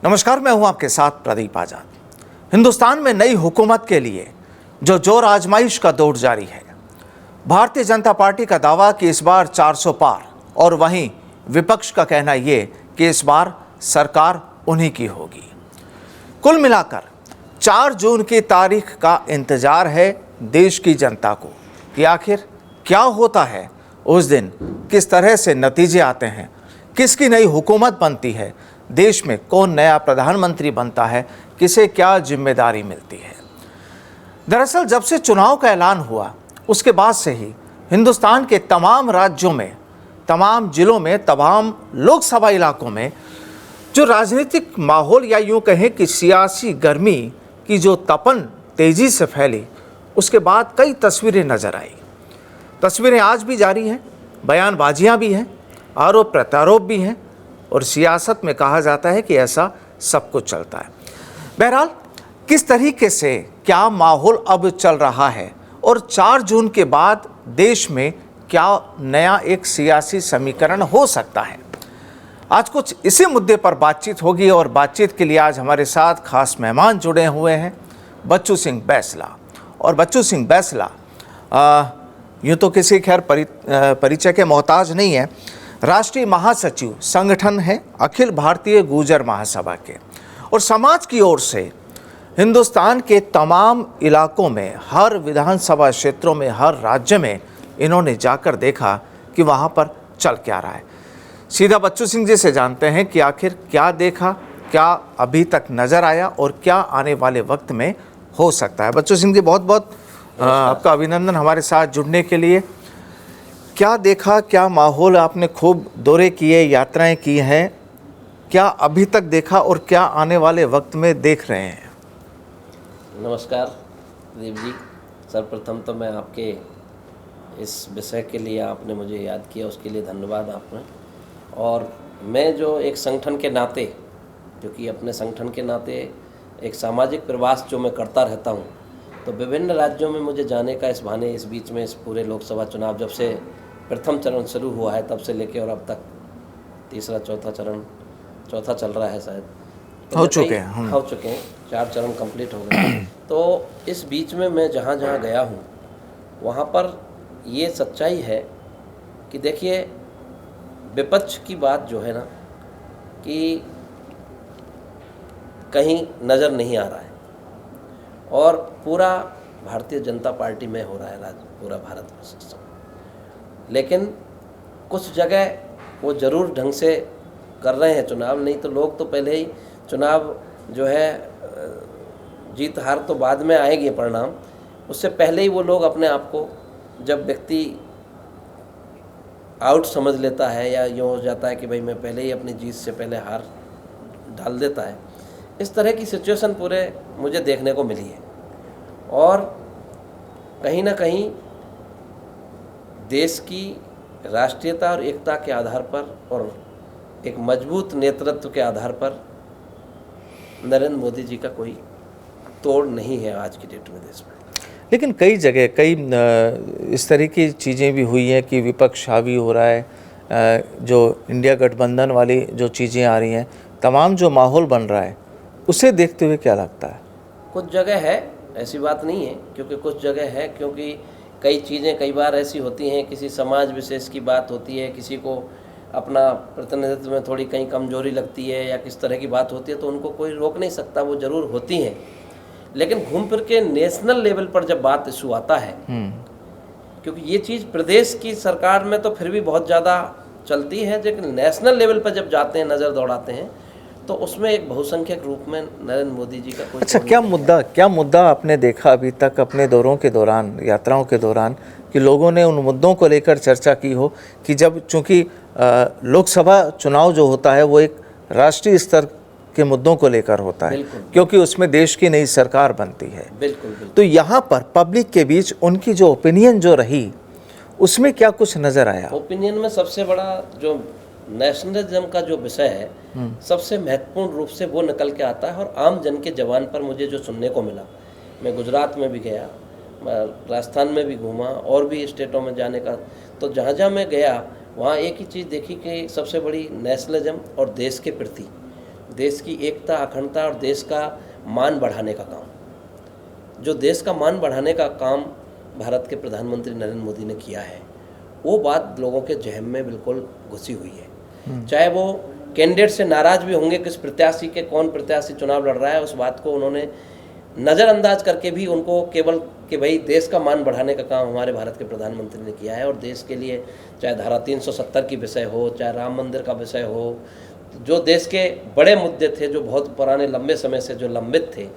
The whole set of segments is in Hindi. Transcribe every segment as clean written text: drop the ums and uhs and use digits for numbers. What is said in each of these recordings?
नमस्कार, मैं हूं आपके साथ प्रदीप आजाद। हिंदुस्तान में नई हुकूमत के लिए जो जोर आजमाइश का दौर जारी है। भारतीय जनता पार्टी का दावा कि इस बार 400 पार, और वहीं विपक्ष का कहना ये कि इस बार सरकार उन्हीं की होगी। कुल मिलाकर 4 जून की तारीख का इंतजार है देश की जनता को कि आखिर क्या होता है उस दिन, किस तरह से नतीजे आते हैं, किसकी नई हुकूमत बनती है, देश में कौन नया प्रधानमंत्री बनता है, किसे क्या जिम्मेदारी मिलती है। दरअसल जब से चुनाव का ऐलान हुआ उसके बाद से ही हिंदुस्तान के तमाम राज्यों में, तमाम जिलों में, तमाम लोकसभा इलाकों में जो राजनीतिक माहौल या यूं कहें कि सियासी गर्मी की जो तपन तेजी से फैली, उसके बाद कई तस्वीरें नजर आई। तस्वीरें आज भी जारी हैं, बयानबाजियां भी हैं, आरोप प्रत्यारोप भी हैं, और सियासत में कहा जाता है कि ऐसा सब कुछ चलता है। बहरहाल किस तरीके से क्या माहौल अब चल रहा है और 4 जून के बाद देश में क्या नया एक सियासी समीकरण हो सकता है, आज कुछ इसी मुद्दे पर बातचीत होगी। और बातचीत के लिए आज हमारे साथ खास मेहमान जुड़े हुए हैं, बच्चू सिंह बैंसला। और बच्चू सिंह बैंसला यूँ तो किसी खैर परिचय के मोहताज नहीं है, राष्ट्रीय महासचिव संगठन है अखिल भारतीय गुर्जर महासभा के, और समाज की ओर से हिंदुस्तान के तमाम इलाकों में, हर विधानसभा क्षेत्रों में, हर राज्य में इन्होंने जाकर देखा कि वहाँ पर चल क्या रहा है। सीधा बच्चू सिंह जी से जानते हैं कि आखिर क्या देखा, क्या अभी तक नज़र आया और क्या आने वाले वक्त में हो सकता है। बच्चू सिंह जी, बहुत बहुत आपका अभिनंदन हमारे साथ जुड़ने के लिए। क्या देखा, क्या माहौल, आपने खूब दौरे किए, यात्राएं की हैं, क्या अभी तक देखा और क्या आने वाले वक्त में देख रहे हैं? नमस्कार प्रदीप जी, सर्वप्रथम तो मैं आपके इस विषय के लिए आपने मुझे याद किया, उसके लिए धन्यवाद आपने। और मैं जो एक संगठन के नाते, क्योंकि अपने संगठन के नाते एक सामाजिक प्रवास जो मैं करता रहता हूँ, तो विभिन्न राज्यों में मुझे जाने का इस बहाने, इस बीच में इस पूरे लोकसभा चुनाव जब से प्रथम चरण शुरू हुआ है तब से लेके और अब तक तीसरा चौथा चल रहा है, शायद तो हो चुके हैं 4 चरण कंप्लीट हो गए। तो इस बीच में मैं जहाँ जहाँ गया हूँ वहाँ पर ये सच्चाई है कि देखिए, विपक्ष की बात जो है ना कि कहीं नज़र नहीं आ रहा है, और पूरा भारतीय जनता पार्टी में हो रहा है पूरा भारतवर्ष। लेकिन कुछ जगह वो ज़रूर ढंग से कर रहे हैं चुनाव, नहीं तो लोग तो पहले ही चुनाव जो है, जीत हार तो बाद में आएगी परिणाम, उससे पहले ही वो लोग अपने आप को, जब व्यक्ति आउट समझ लेता है या यूँ हो जाता है कि भाई मैं पहले ही अपनी जीत से पहले हार डाल देता है, इस तरह की सिचुएशन पूरे मुझे देखने को मिली है। और कहीं ना कहीं देश की राष्ट्रीयता और एकता के आधार पर और एक मजबूत नेतृत्व के आधार पर नरेंद्र मोदी जी का कोई तोड़ नहीं है आज की डेट में देश में। लेकिन कई जगह कई इस तरह की चीज़ें भी हुई हैं कि विपक्ष हावी हो रहा है, जो इंडिया गठबंधन वाली जो चीज़ें आ रही हैं, तमाम जो माहौल बन रहा है, उसे देखते हुए क्या लगता है? कुछ जगह है, ऐसी बात नहीं है, क्योंकि कुछ जगह है, क्योंकि कई चीज़ें कई बार ऐसी होती हैं, किसी समाज विशेष की बात होती है, किसी को अपना प्रतिनिधित्व में थोड़ी कहीं कमजोरी लगती है या किस तरह की बात होती है, तो उनको कोई रोक नहीं सकता, वो ज़रूर होती हैं। लेकिन घूम फिर के नेशनल लेवल पर जब बात इशू आता है, क्योंकि ये चीज़ प्रदेश की सरकार में तो फिर भी बहुत ज़्यादा चलती है, लेकिन नेशनल लेवल पर जब जाते हैं, नज़र दौड़ाते हैं, तो उसमें एक बहुसंख्यक रूप में नरेंद्र मोदी जी का कोई। अच्छा, क्या मुद्दा आपने देखा अभी तक अपने दौरों के दौरान, यात्राओं के दौरान, कि लोगों ने उन मुद्दों को लेकर चर्चा की हो? कि जब चूंकि लोकसभा चुनाव जो होता है वो एक राष्ट्रीय स्तर के मुद्दों को लेकर होता है, क्योंकि उसमें देश की नई सरकार बनती है। बिल्कुल। तो यहाँ पर पब्लिक के बीच उनकी जो ओपिनियन जो रही, उसमें क्या कुछ नज़र आया? ओपिनियन में सबसे बड़ा जो नेशनलिज्म का जो विषय है, सबसे महत्वपूर्ण रूप से वो निकल के आता है। और आम जन के जवान पर मुझे जो सुनने को मिला, मैं गुजरात में भी गया, राजस्थान में भी घूमा, और भी स्टेटों में जाने का, तो जहाँ जहाँ मैं गया वहाँ एक ही चीज़ देखी कि सबसे बड़ी नेशनलिज्म और देश के प्रति देश की एकता, अखंडता और देश का मान बढ़ाने का काम, जो देश का मान बढ़ाने का काम भारत के प्रधानमंत्री नरेंद्र मोदी ने किया है, वो बात लोगों के जहन में बिल्कुल घुसी हुई है। चाहे वो कैंडिडेट से नाराज भी होंगे, किस प्रत्याशी के, कौन प्रत्याशी चुनाव लड़ रहा है, उस बात को उन्होंने नज़रअंदाज करके भी उनको केवल कि भाई देश का मान बढ़ाने का काम हमारे भारत के प्रधानमंत्री ने किया है। और देश के लिए चाहे धारा 370 की विषय हो, चाहे राम मंदिर का विषय हो, जो देश के बड़े मुद्दे थे, जो बहुत पुराने लंबे समय से जो लंबित थे,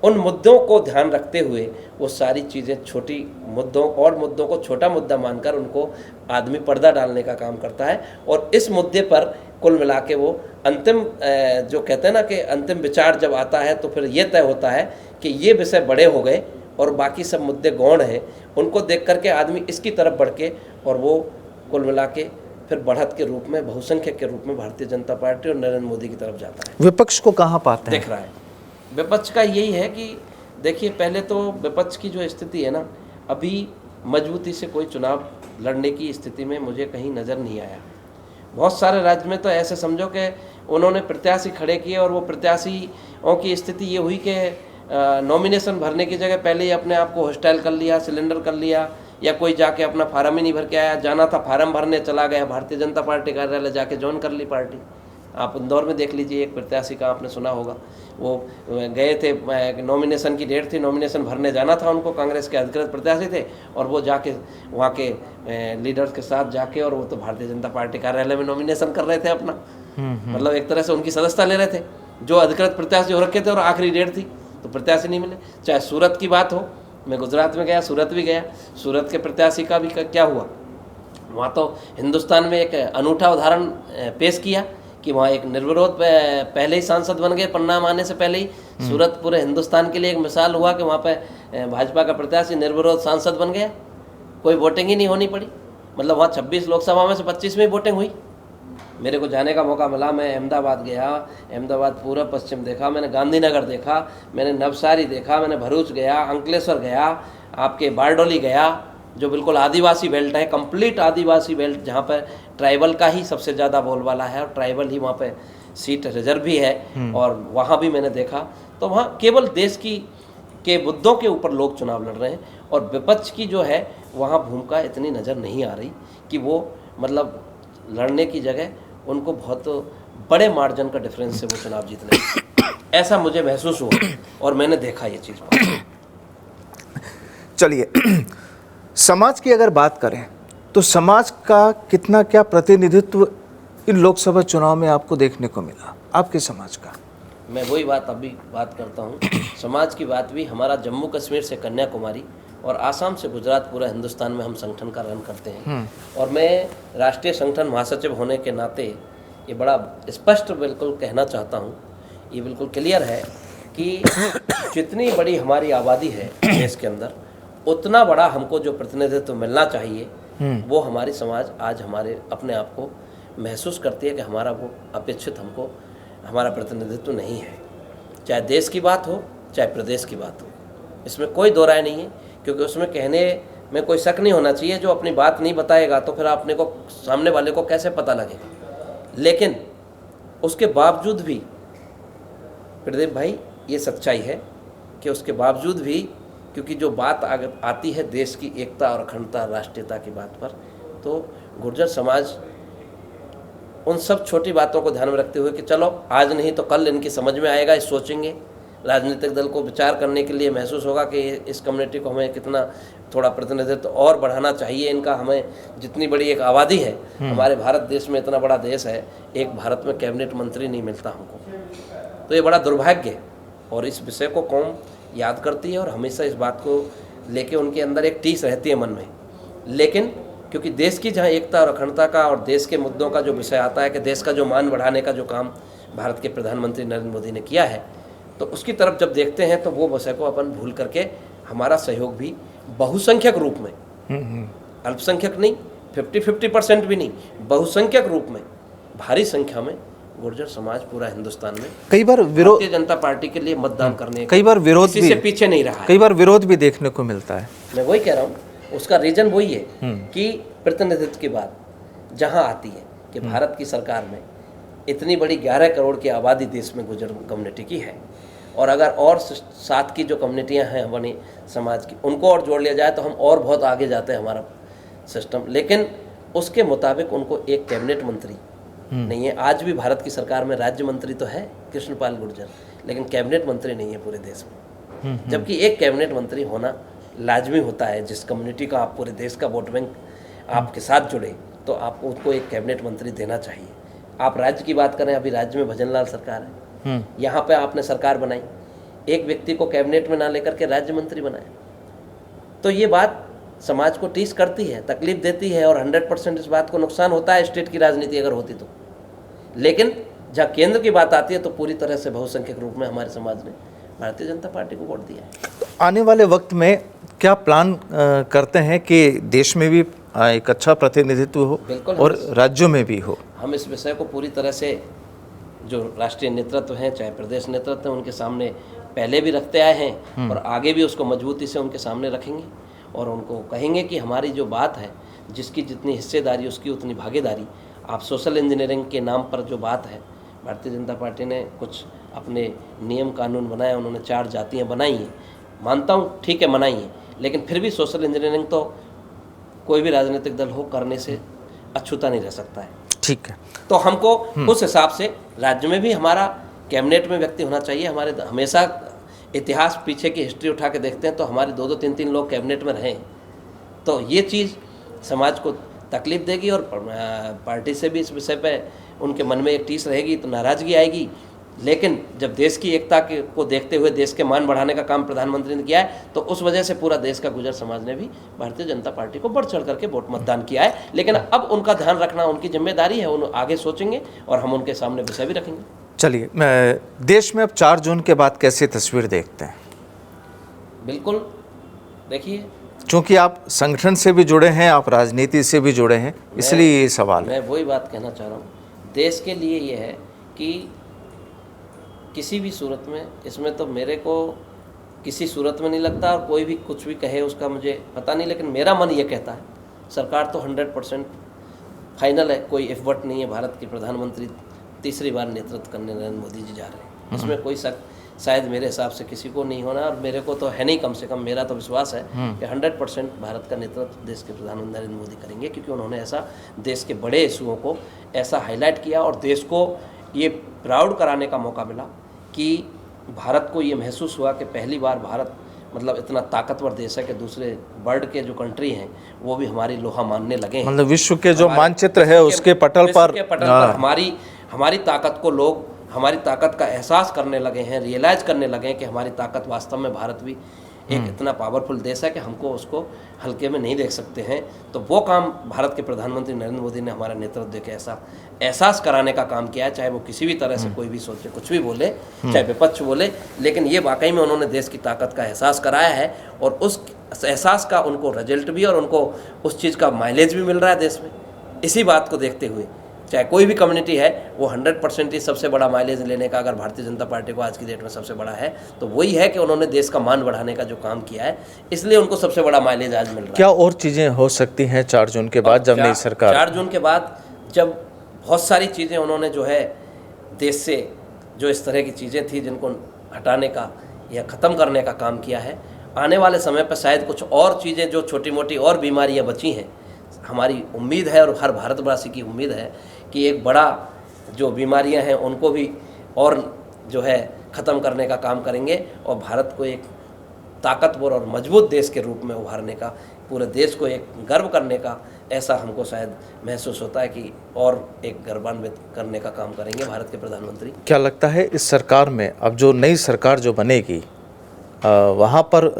उन मुद्दों को ध्यान रखते हुए वो सारी चीज़ें छोटी मुद्दों को छोटा मुद्दा मानकर उनको आदमी पर्दा डालने का काम करता है। और इस मुद्दे पर कुल मिला के वो अंतिम जो कहते हैं ना कि अंतिम विचार जब आता है तो फिर ये तय होता है कि ये विषय बड़े हो गए और बाकी सब मुद्दे गौण हैं। उनको देख करके आदमी इसकी तरफ बढ़ के और वो कुल मिला के फिर बढ़त के रूप में, बहुसंख्यक के रूप में भारतीय जनता पार्टी और नरेंद्र मोदी की तरफ जाता है। विपक्ष को कहाँ पाते हैं? देख रहा है विपक्ष का यही है कि देखिए, पहले तो विपक्ष की जो स्थिति है ना, अभी मजबूती से कोई चुनाव लड़ने की स्थिति में मुझे कहीं नज़र नहीं आया। बहुत सारे राज्य में तो ऐसे समझो कि उन्होंने प्रत्याशी खड़े किए और वो प्रत्याशियों की स्थिति ये हुई कि नॉमिनेशन भरने की जगह पहले ही अपने आप को हॉस्टाइल कर लिया, सिलेंडर कर लिया, या कोई जाके अपना फार्म ही नहीं भर के आया, जाना था फार्म भरने चला गया, भारतीय जनता पार्टी कार्यालय जाके ज्वाइन कर ली पार्टी। आप इंदौर में देख लीजिए, एक प्रत्याशी का आपने सुना होगा, वो गए थे, नॉमिनेशन की डेट थी, नॉमिनेशन भरने जाना था उनको, कांग्रेस के अधिकृत प्रत्याशी थे, और वो जाके वहाँ के लीडर्स के साथ जाके, और वो तो भारतीय जनता पार्टी कार्यालय में नॉमिनेशन कर रहे थे अपना, मतलब एक तरह से उनकी सदस्यता ले रहे थे, जो अधिकृत प्रत्याशी हो रखे थे, और आखिरी डेट थी तो प्रत्याशी नहीं मिले। चाहे सूरत की बात हो, मैं गुजरात में गया, सूरत भी गया, सूरत के प्रत्याशी का भी क्या हुआ, वहाँ तो हिंदुस्तान में एक अनूठा उदाहरण पेश किया कि वहाँ एक निर्विरोध पहले ही सांसद बन गए, परिणाम आने से पहले ही। सूरत पूरे हिंदुस्तान के लिए एक मिसाल हुआ कि वहाँ पे भाजपा का प्रत्याशी निर्विरोध सांसद बन गया, कोई वोटिंग ही नहीं होनी पड़ी। मतलब वहाँ 26 लोकसभा में से 25 में ही वोटिंग हुई। मेरे को जाने का मौका मिला, मैं अहमदाबाद गया, अहमदाबाद पूरा पश्चिम देखा, मैंने गांधीनगर देखा, मैंने नवसारी देखा, मैंने भरूच गया, अंकलेश्वर गया, आपके बारडोली गया, जो बिल्कुल आदिवासी बेल्ट है, कंप्लीट आदिवासी बेल्ट, जहाँ पर ट्राइबल का ही सबसे ज़्यादा बोलबाला है और ट्राइबल ही वहाँ पे सीट रिजर्व भी है, और वहाँ भी मैंने देखा। तो वहाँ केवल देश के मुद्दों के ऊपर लोग चुनाव लड़ रहे हैं, और विपक्ष की जो है वहाँ भूमिका इतनी नज़र नहीं आ रही कि वो मतलब लड़ने की जगह उनको बहुत बड़े मार्जिन का डिफरेंस से वो चुनाव जीतने, ऐसा मुझे महसूस हुआ और मैंने देखा ये चीज़। चलिए, समाज की अगर बात करें तो समाज का कितना क्या प्रतिनिधित्व इन लोकसभा चुनाव में आपको देखने को मिला, आपके समाज का? मैं वही बात अभी बात करता हूँ। समाज की बात भी, हमारा जम्मू कश्मीर से कन्याकुमारी और आसाम से गुजरात, पूरा हिंदुस्तान में हम संगठन का रन करते हैं। और मैं राष्ट्रीय संगठन महासचिव होने के नाते ये बड़ा स्पष्ट बिल्कुल कहना चाहता हूँ, ये बिल्कुल क्लियर है कि जितनी बड़ी हमारी आबादी है देश के अंदर, उतना बड़ा हमको जो प्रतिनिधित्व मिलना चाहिए, वो हमारी समाज आज हमारे अपने आप को महसूस करती है कि हमारा वो अपेक्षित हमको हमारा प्रतिनिधित्व नहीं है। चाहे देश की बात हो, चाहे प्रदेश की बात हो, इसमें कोई दो राय नहीं है, क्योंकि उसमें कहने में कोई शक नहीं होना चाहिए। जो अपनी बात नहीं बताएगा तो फिर अपने को, सामने वाले को कैसे पता लगेगा। लेकिन उसके बावजूद भी प्रदीप भाई, ये सच्चाई है कि उसके बावजूद भी, क्योंकि जो बात आती है देश की एकता और अखंडता, राष्ट्रीयता की बात पर, तो गुर्जर समाज उन सब छोटी बातों को ध्यान में रखते हुए कि चलो आज नहीं तो कल इनकी समझ में आएगा, इस सोचेंगे, राजनीतिक दल को विचार करने के लिए महसूस होगा कि इस कम्युनिटी को हमें कितना थोड़ा प्रतिनिधित्व और बढ़ाना चाहिए इनका। हमें जितनी बड़ी एक आबादी है, हमारे भारत देश में इतना बड़ा देश है, एक भारत में कैबिनेट मंत्री नहीं मिलता हमको, तो ये बड़ा दुर्भाग्य है। और इस विषय को कौम याद करती है और हमेशा इस बात को लेके उनके अंदर एक टीस रहती है मन में। लेकिन क्योंकि देश की जहाँ एकता और अखंडता का और देश के मुद्दों का जो विषय आता है कि देश का जो मान बढ़ाने का जो काम भारत के प्रधानमंत्री नरेंद्र मोदी ने किया है, तो उसकी तरफ जब देखते हैं तो वो विषय को अपन भूल करके हमारा सहयोग भी बहुसंख्यक रूप में, अल्पसंख्यक नहीं, 50-50% भी नहीं, बहुसंख्यक रूप में भारी संख्या में गुर्जर समाज पूरा हिंदुस्तान में कई बार विरोध, भारतीय जनता पार्टी के लिए मतदान करने, कई बार विरोध किसी से पीछे नहीं रहा है, कई बार विरोध भी देखने को मिलता है। मैं वही कह रहा हूँ, उसका रीजन वही है कि प्रतिनिधित्व की बात जहाँ आती है कि भारत की सरकार में इतनी बड़ी 11 करोड़ की आबादी देश में गुर्जर कम्युनिटी की है, और अगर और 7 की जो कम्युनिटियाँ हैं बनी समाज की, उनको और जोड़ लिया जाए तो हम और बहुत आगे जाते हैं हमारा सिस्टम। लेकिन उसके मुताबिक उनको एक कैबिनेट मंत्री नहीं है। आज भी भारत की सरकार में राज्य मंत्री तो है कृष्णपाल गुर्जर, लेकिन कैबिनेट मंत्री नहीं है पूरे देश में। जबकि एक कैबिनेट मंत्री होना लाजमी होता है। जिस कम्युनिटी का आप पूरे देश का वोट बैंक आपके साथ जुड़े तो आपको उसको एक कैबिनेट मंत्री देना चाहिए। आप राज्य की बात करें, अभी राज्य में भजनलाल सरकार है, यहाँ पे आपने सरकार बनाई, एक व्यक्ति को कैबिनेट में ना लेकर के राज्य मंत्री बनाया, तो ये बात समाज को टीस करती है, तकलीफ देती है, और 100% इस बात को नुकसान होता है स्टेट की राजनीति अगर होती तो। लेकिन जहाँ केंद्र की बात आती है तो पूरी तरह से बहुसंख्यक रूप में हमारे समाज ने भारतीय जनता पार्टी को वोट दिया है। आने वाले वक्त में क्या प्लान करते हैं कि देश में भी एक अच्छा प्रतिनिधित्व हो और राज्यों में भी हो? हम इस विषय को पूरी तरह से जो राष्ट्रीय नेतृत्व हैं, चाहे प्रदेश नेतृत्व हैं, उनके सामने पहले भी रखते आए हैं और आगे भी उसको मजबूती से उनके सामने रखेंगे और उनको कहेंगे कि हमारी जो बात है, जिसकी जितनी हिस्सेदारी उसकी उतनी भागीदारी। आप सोशल इंजीनियरिंग के नाम पर जो बात है, भारतीय जनता पार्टी ने कुछ अपने नियम कानून बनाए, उन्होंने 4 जातियाँ बनाई हैं, मानता हूँ ठीक है बनाई हैं, लेकिन फिर भी सोशल इंजीनियरिंग तो कोई भी राजनीतिक दल हो करने से अछूता नहीं रह सकता है। ठीक है, तो हमको उस हिसाब से राज्य में भी हमारा कैबिनेट में व्यक्ति होना चाहिए। हमारे हमेशा इतिहास पीछे की हिस्ट्री उठा के देखते हैं तो हमारे 2-2, 3-3 लोग कैबिनेट में रहे, तो ये चीज़ समाज को तकलीफ देगी और पार्टी से भी इस विषय पे उनके मन में एक टीस रहेगी, तो नाराज़गी आएगी। लेकिन जब देश की एकता को देखते हुए देश के मान बढ़ाने का काम प्रधानमंत्री ने किया है, तो उस वजह से पूरा देश का गुर्जर समाज ने भी भारतीय जनता पार्टी को बढ़ चढ़ करके वोट मतदान किया है। लेकिन अब उनका ध्यान रखना उनकी जिम्मेदारी है, उन आगे सोचेंगे और हम उनके सामने विषय भी रखेंगे। चलिए, देश में अब 4 जून के बाद कैसी तस्वीर देखते हैं? बिल्कुल, देखिए, क्योंकि आप संगठन से भी जुड़े हैं, आप राजनीति से भी जुड़े हैं, इसलिए ये सवाल है। मैं वही बात कहना चाह रहा हूँ, देश के लिए ये है कि किसी भी सूरत में, इसमें तो मेरे को किसी सूरत में नहीं लगता, और कोई भी कुछ भी कहे उसका मुझे पता नहीं, लेकिन मेरा मन ये कहता है सरकार तो 100% फाइनल है, कोई एफर्ट नहीं है। भारत के प्रधानमंत्री तीसरी बार नेतृत्व करने नरेंद्र मोदी जी जा रहे हैं, इसमें कोई शक शायद मेरे हिसाब से किसी को नहीं होना, और मेरे को तो है नहीं, कम से कम मेरा तो विश्वास है कि 100% भारत का नेतृत्व देश के प्रधानमंत्री नरेंद्र मोदी करेंगे, क्योंकि उन्होंने ऐसा देश के बड़े इशुओं को ऐसा हाईलाइट किया और देश को ये प्राउड कराने का मौका मिला कि भारत को ये महसूस हुआ कि पहली बार भारत मतलब इतना ताकतवर देश है कि दूसरे वर्ल्ड के जो कंट्री हैं वो भी हमारी लोहा मानने लगे हैं। मतलब विश्व के जो मानचित्र है उसके पटल पर हमारी ताकत को लोग, हमारी ताकत का एहसास करने लगे हैं, रियलाइज करने लगे हैं कि हमारी ताकत वास्तव में भारत भी एक इतना पावरफुल देश है कि हमको उसको हल्के में नहीं देख सकते हैं। तो वो काम भारत के प्रधानमंत्री नरेंद्र मोदी ने हमारा नेतृत्व देके ऐसा एहसास कराने का काम किया है, चाहे वो किसी भी तरह से कोई भी सोचे, कुछ भी बोले, चाहे विपक्ष बोले, लेकिन ये वाकई में उन्होंने देश की ताकत का एहसास कराया है और उस एहसास का उनको रिजल्ट भी और उनको उस चीज़ का माइलेज भी मिल रहा है देश में। इसी बात को देखते हुए चाहे कोई भी कम्युनिटी है, वो 100% ही सबसे बड़ा माइलेज लेने का अगर भारतीय जनता पार्टी को आज की डेट में सबसे बड़ा है तो वही है कि उन्होंने देश का मान बढ़ाने का जो काम किया है, इसलिए उनको सबसे बड़ा माइलेज आज मिल रहा है। क्या और चीज़ें हो सकती हैं 4 जून के बाद, जब नई सरकार 4 जून के बाद जब बहुत सारी चीज़ें उन्होंने जो है देश से जो इस तरह की चीज़ें थी जिनको हटाने का या ख़त्म करने का काम किया है, आने वाले समय पर शायद कुछ और चीज़ें जो छोटी मोटी और बीमारियाँ बची हैं, हमारी उम्मीद है और हर भारतवासी की उम्मीद है कि एक बड़ा जो बीमारियां हैं उनको भी और जो है ख़त्म करने का काम करेंगे और भारत को एक ताकतवर और मजबूत देश के रूप में उभारने का, पूरे देश को एक गर्व करने का ऐसा हमको शायद महसूस होता है कि और एक गर्वान्वित करने का काम करेंगे भारत के प्रधानमंत्री। क्या लगता है इस सरकार में अब जो नई सरकार जो बनेगी वहाँ पर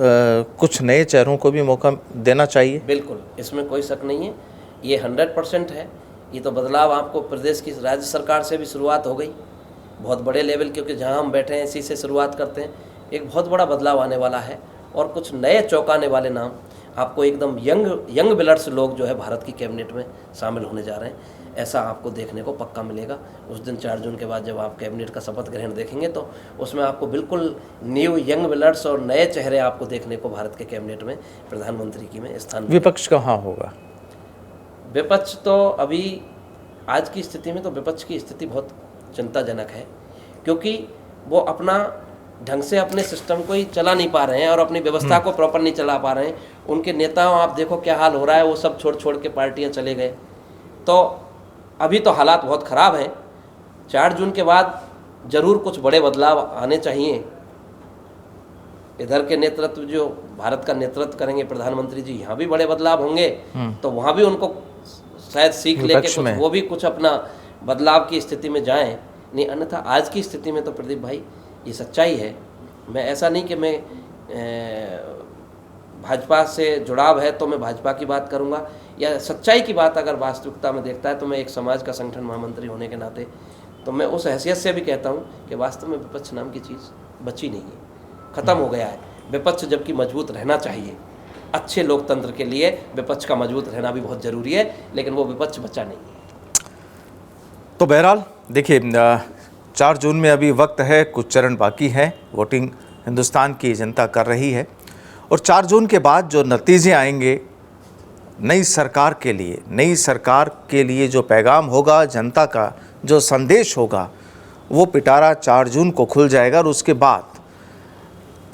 कुछ नए चेहरों को भी मौका देना चाहिए? बिल्कुल, इसमें कोई शक नहीं है, ये 100% है। ये तो बदलाव आपको प्रदेश की राज्य सरकार से भी शुरुआत हो गई बहुत बड़े लेवल, क्योंकि जहाँ हम बैठे हैं इसी से शुरुआत करते हैं। एक बहुत बड़ा बदलाव आने वाला है और कुछ नए चौंकाने वाले नाम आपको एकदम यंग ब्लड्स लोग जो है भारत की कैबिनेट में शामिल होने जा रहे हैं, ऐसा आपको देखने को पक्का मिलेगा। उस दिन 4 जून के बाद जब आप कैबिनेट का शपथ ग्रहण देखेंगे तो उसमें आपको बिल्कुल न्यू यंग ब्लड्स और नए चेहरे आपको देखने को भारत के कैबिनेट में प्रधानमंत्री की में स्थान। विपक्ष कहाँ होगा? विपक्ष तो अभी आज की स्थिति में तो विपक्ष की स्थिति बहुत चिंताजनक है, क्योंकि वो अपना ढंग से अपने सिस्टम को ही चला नहीं पा रहे हैं और अपनी व्यवस्था को प्रॉपर नहीं चला पा रहे हैं। उनके नेताओं, आप देखो क्या हाल हो रहा है, वो सब छोड़ छोड़ के पार्टियां चले गए। तो अभी तो हालात बहुत ख़राब हैं। 4 जून के बाद ज़रूर कुछ बड़े बदलाव आने चाहिए। इधर के नेतृत्व, जो भारत का नेतृत्व करेंगे प्रधानमंत्री जी, यहाँ भी बड़े बदलाव होंगे, तो वहाँ भी उनको शायद सीख लेके कुछ वो भी कुछ अपना बदलाव की स्थिति में जाएं। नहीं, अन्यथा आज की स्थिति में तो प्रदीप भाई ये सच्चाई है। मैं ऐसा नहीं कि मैं भाजपा से जुड़ाव है तो मैं भाजपा की बात करूंगा, या सच्चाई की बात अगर वास्तविकता में देखता है तो मैं एक समाज का संगठन महामंत्री होने के नाते तो मैं उस हैसियत से भी कहता हूं कि वास्तव में विपक्ष नाम की चीज़ बची नहीं है, ख़त्म हो गया है। विपक्ष जबकि मजबूत रहना चाहिए, अच्छे लोकतंत्र के लिए विपक्ष का मजबूत रहना भी बहुत ज़रूरी है, लेकिन वो विपक्ष बचा नहीं है। तो बहरहाल देखिए, 4 जून में अभी वक्त है, कुछ चरण बाकी हैं, वोटिंग हिंदुस्तान की जनता कर रही है, और 4 जून के बाद जो नतीजे आएंगे नई सरकार के लिए जो पैगाम होगा, जनता का जो संदेश होगा, वो पिटारा 4 जून को खुल जाएगा। और उसके बाद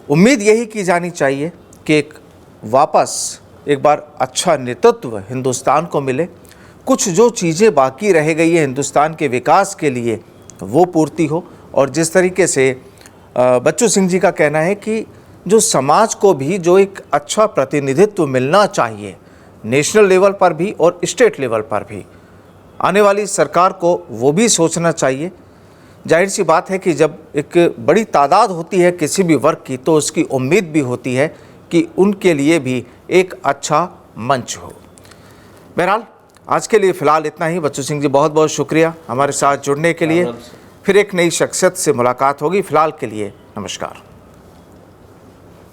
उम्मीद यही की जानी चाहिए कि वापस एक बार अच्छा नेतृत्व हिंदुस्तान को मिले, कुछ जो चीज़ें बाकी रह गई है हिंदुस्तान के विकास के लिए वो पूर्ति हो। और जिस तरीके से बच्चू सिंह जी का कहना है कि जो समाज को भी जो एक अच्छा प्रतिनिधित्व मिलना चाहिए नेशनल लेवल पर भी और स्टेट लेवल पर भी, आने वाली सरकार को वो भी सोचना चाहिए। जाहिर सी बात है कि जब एक बड़ी तादाद होती है किसी भी वर्ग की, तो उसकी उम्मीद भी होती है कि उनके लिए भी एक अच्छा मंच हो। बहरहाल आज के लिए फ़िलहाल इतना ही। बच्चू सिंह जी, बहुत बहुत शुक्रिया हमारे साथ जुड़ने के लिए। फिर एक नई शख्सियत से मुलाकात होगी। फ़िलहाल के लिए नमस्कार।